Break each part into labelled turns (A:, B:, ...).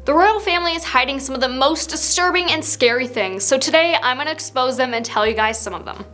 A: The royal family is hiding some of the most disturbing and scary things, so today I'm going to expose them and tell you guys some of them.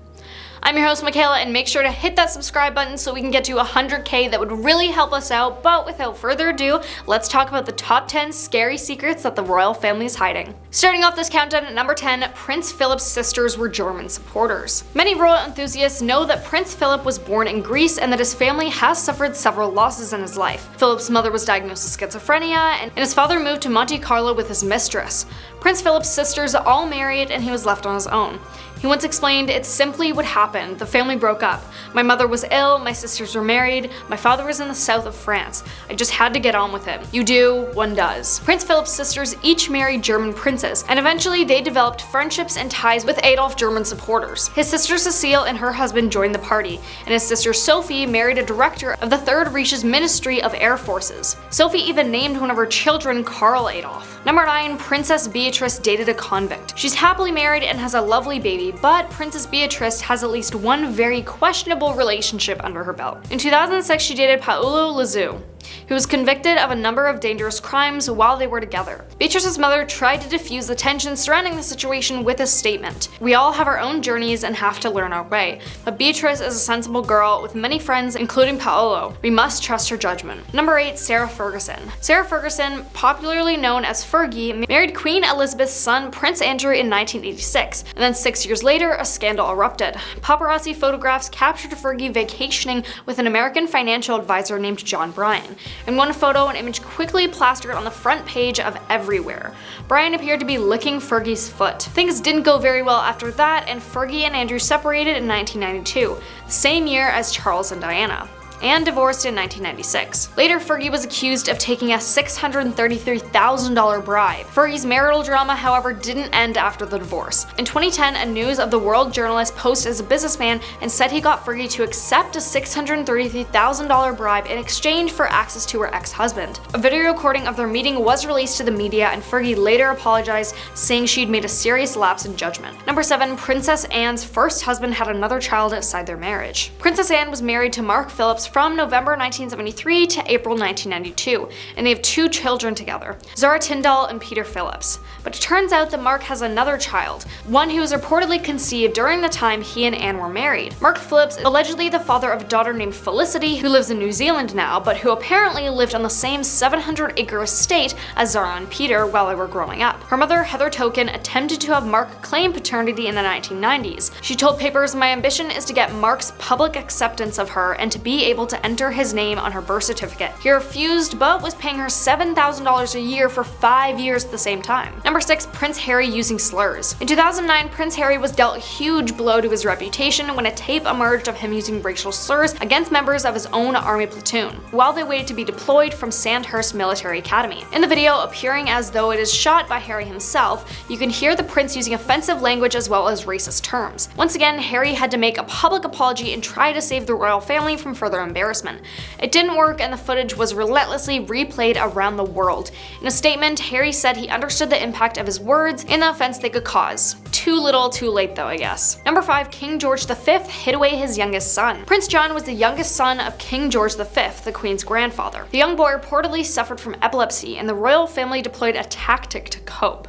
A: I'm your host Makayla, and make sure to hit that subscribe button so we can get to 100K. That would really help us out. But without further ado, let's talk about the top 10 scary secrets that the royal family is hiding. Starting off this countdown at number 10, Prince Philip's sisters were German supporters. Many royal enthusiasts know that Prince Philip was born in Greece and that his family has suffered several losses in his life. Philip's mother was diagnosed with schizophrenia, and his father moved to Monte Carlo with his mistress. Prince Philip's sisters all married and he was left on his own. He once explained, "It's simply what happened. The family broke up. My mother was ill, my sisters were married, my father was in the south of France. I just had to get on with it." You do, one does. Prince Philip's sisters each married German princes, and eventually they developed friendships and ties with Adolf German supporters. His sister Cecile and her husband joined the party, and his sister Sophie married a director of the Third Reich's Ministry of Air Forces. Sophie even named one of her children Karl Adolf. Number 9, Princess Beatrice dated a convict. She's happily married and has a lovely baby, but Princess Beatrice has at least one very questionable relationship under her belt. In 2006, she dated Paolo Lazu, who was convicted of a number of dangerous crimes while they were together. Beatrice's mother tried to diffuse the tension surrounding the situation with a statement: "We all have our own journeys and have to learn our way, but Beatrice is a sensible girl with many friends, including Paolo. We must trust her judgment." Number 8, Sarah Ferguson. Sarah Ferguson, popularly known as Fergie, married Queen Elizabeth's son Prince Andrew in 1986, and then 6 years later, a scandal erupted. Paparazzi photographs captured Fergie vacationing with an American financial advisor named John Bryan. In one photo, an image quickly plastered on the front page of Everywhere. Bryan appeared to be licking Fergie's foot. Things didn't go very well after that, and Fergie and Andrew separated in 1992, the same year as Charles and Diana, and divorced in 1996. Later, Fergie was accused of taking a $633,000 bribe. Fergie's marital drama, however, didn't end after the divorce. In 2010, a News of the World journalist posed as a businessman and said he got Fergie to accept a $633,000 bribe in exchange for access to her ex-husband. A video recording of their meeting was released to the media, and Fergie later apologized, saying she'd made a serious lapse in judgment. Number 7, Princess Anne's first husband had another child outside their marriage. Princess Anne was married to Mark Phillips from November 1973 to April 1992, and they have 2 children together, Zara Tyndall and Peter Phillips. But it turns out that Mark has another child, one who was reportedly conceived during the time he and Anne were married. Mark Phillips is allegedly the father of a daughter named Felicity, who lives in New Zealand now, but who apparently lived on the same 700-acre estate as Zara and Peter while they were growing up. Her mother, Heather Token, attempted to have Mark claim paternity in the 1990s. She told Papers, "My ambition is to get Mark's public acceptance of her and to be able to enter his name on her birth certificate." He refused, but was paying her $7,000 a year for 5 years at the same time. Number 6, Prince Harry using slurs. In 2009, Prince Harry was dealt a huge blow to his reputation when a tape emerged of him using racial slurs against members of his own army platoon, while they waited to be deployed from Sandhurst Military Academy. In the video, appearing as though it is shot by Harry himself, you can hear the prince using offensive language as well as racist terms. Once again, Harry had to make a public apology and try to save the royal family from further embarrassment. It didn't work, and the footage was relentlessly replayed around the world. In a statement, Harry said he understood the impact of his words and the offense they could cause. Too little, too late though, I guess. Number 5, King George V hid away his youngest son. Prince John was the youngest son of King George V, the Queen's grandfather. The young boy reportedly suffered from epilepsy, and the royal family deployed a tactic to cope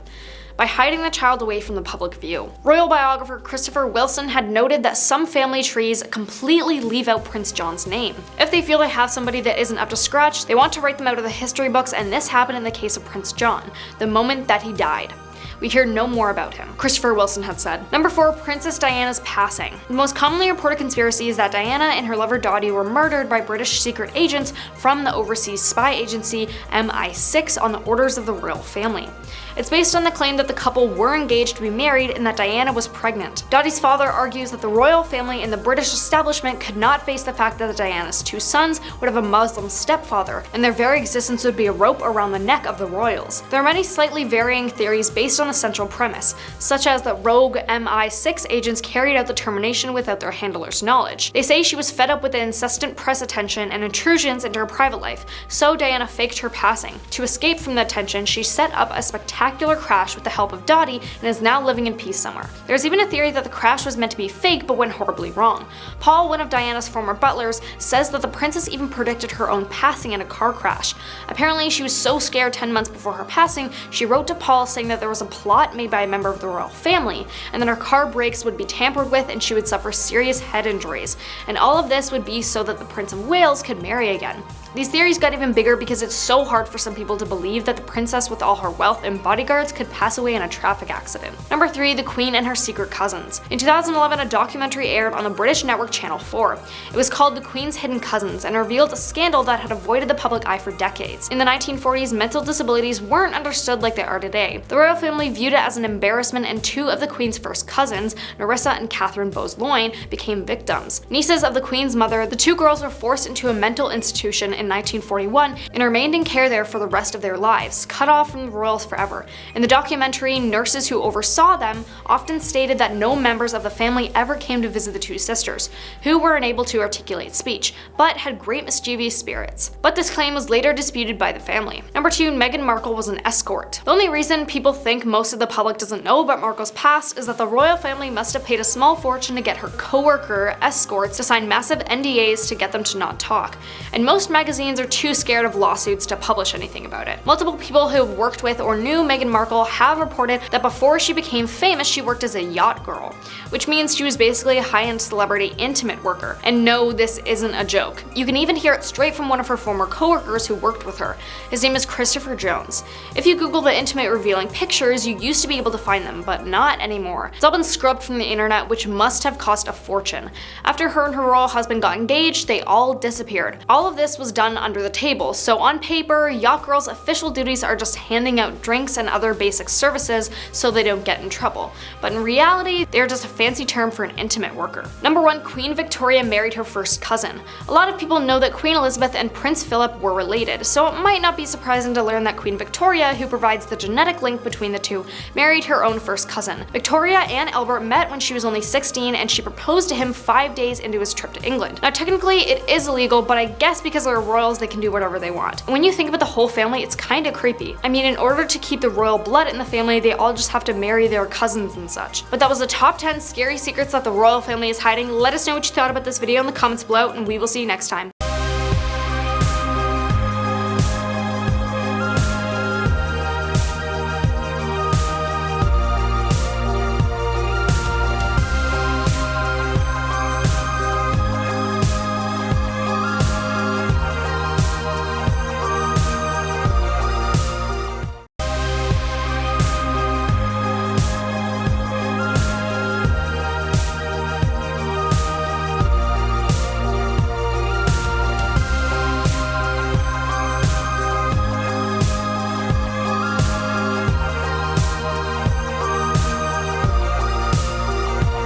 A: by hiding the child away from the public view. Royal biographer Christopher Wilson had noted that some family trees completely leave out Prince John's name. If they feel they have somebody that isn't up to scratch, they want to write them out of the history books, and this happened in the case of Prince John, the moment that he died. We hear no more about him, Christopher Wilson had said. Number 4, Princess Diana's passing. The most commonly reported conspiracy is that Diana and her lover Dottie were murdered by British secret agents from the overseas spy agency MI6 on the orders of the royal family. It's based on the claim that the couple were engaged to be married and that Diana was pregnant. Dottie's father argues that the royal family and the British establishment could not face the fact that Diana's 2 sons would have a Muslim stepfather, and their very existence would be a rope around the neck of the royals. There are many slightly varying theories based on the central premise, such as that rogue MI6 agents carried out the termination without their handler's knowledge. They say she was fed up with the incessant press attention and intrusions into her private life, so Diana faked her passing. To escape from the attention, she set up a spectacular crash with the help of Dottie and is now living in peace somewhere. There's even a theory that the crash was meant to be fake but went horribly wrong. Paul, one of Diana's former butlers, says that the princess even predicted her own passing in a car crash. Apparently, she was so scared 10 months before her passing, she wrote to Paul saying that there was a plot made by a member of the royal family, and that her car brakes would be tampered with and she would suffer serious head injuries. And all of this would be so that the Prince of Wales could marry again. These theories got even bigger because it's so hard for some people to believe that the princess with all her wealth and bodyguards could pass away in a traffic accident. Number 3. The Queen and her secret cousins. In 2011, a documentary aired on the British network Channel 4. It was called The Queen's Hidden Cousins and revealed a scandal that had avoided the public eye for decades. In the 1940s, mental disabilities weren't understood like they are today. The royal family viewed it as an embarrassment, and 2 of the Queen's first cousins, Nerissa and Catherine Bowes-Lyon, became victims. Nieces of the Queen's mother, the 2 girls were forced into a mental institution in 1941 and remained in care there for the rest of their lives, cut off from the royals forever. In the documentary, nurses who oversaw them often stated that no members of the family ever came to visit the 2 sisters, who were unable to articulate speech, but had great mischievous spirits. But this claim was later disputed by the family. Number 2. Meghan Markle was an escort. The only reason people think most of the public doesn't know about Markle's past is that the royal family must have paid a small fortune to get her co-worker, escorts, to sign massive NDAs to get them to not talk. And most magazines are too scared of lawsuits to publish anything about it. Multiple people who have worked with or knew Meghan Markle have reported that before she became famous, she worked as a yacht girl, which means she was basically a high-end celebrity intimate worker. And no, this isn't a joke. You can even hear it straight from one of her former co-workers who worked with her. His name is Christopher Jones. If you Google the intimate revealing pictures, you used to be able to find them, but not anymore. It's all been scrubbed from the internet, which must have cost a fortune. After her and her royal husband got engaged, they all disappeared. All of this was done under the table, so on paper, yacht girls' official duties are just handing out drinks and other basic services so they don't get in trouble. But in reality, they're just a fancy term for an intimate worker. Number 1. Queen Victoria married her first cousin. A lot of people know that Queen Elizabeth and Prince Philip were related, so it might not be surprising to learn that Queen Victoria, who provides the genetic link between the 2, married her own first cousin. Victoria and Albert met when she was only 16, and she proposed to him 5 days into his trip to England. Now technically it is illegal, but I guess because they're royals they can do whatever they want. And when you think about the whole family, it's kinda creepy. I mean, in order to keep the royal blood in the family, they all just have to marry their cousins and such. But that was the top 10 scary secrets that the royal family is hiding. Let us know what you thought about this video in the comments below, and we will see you next time.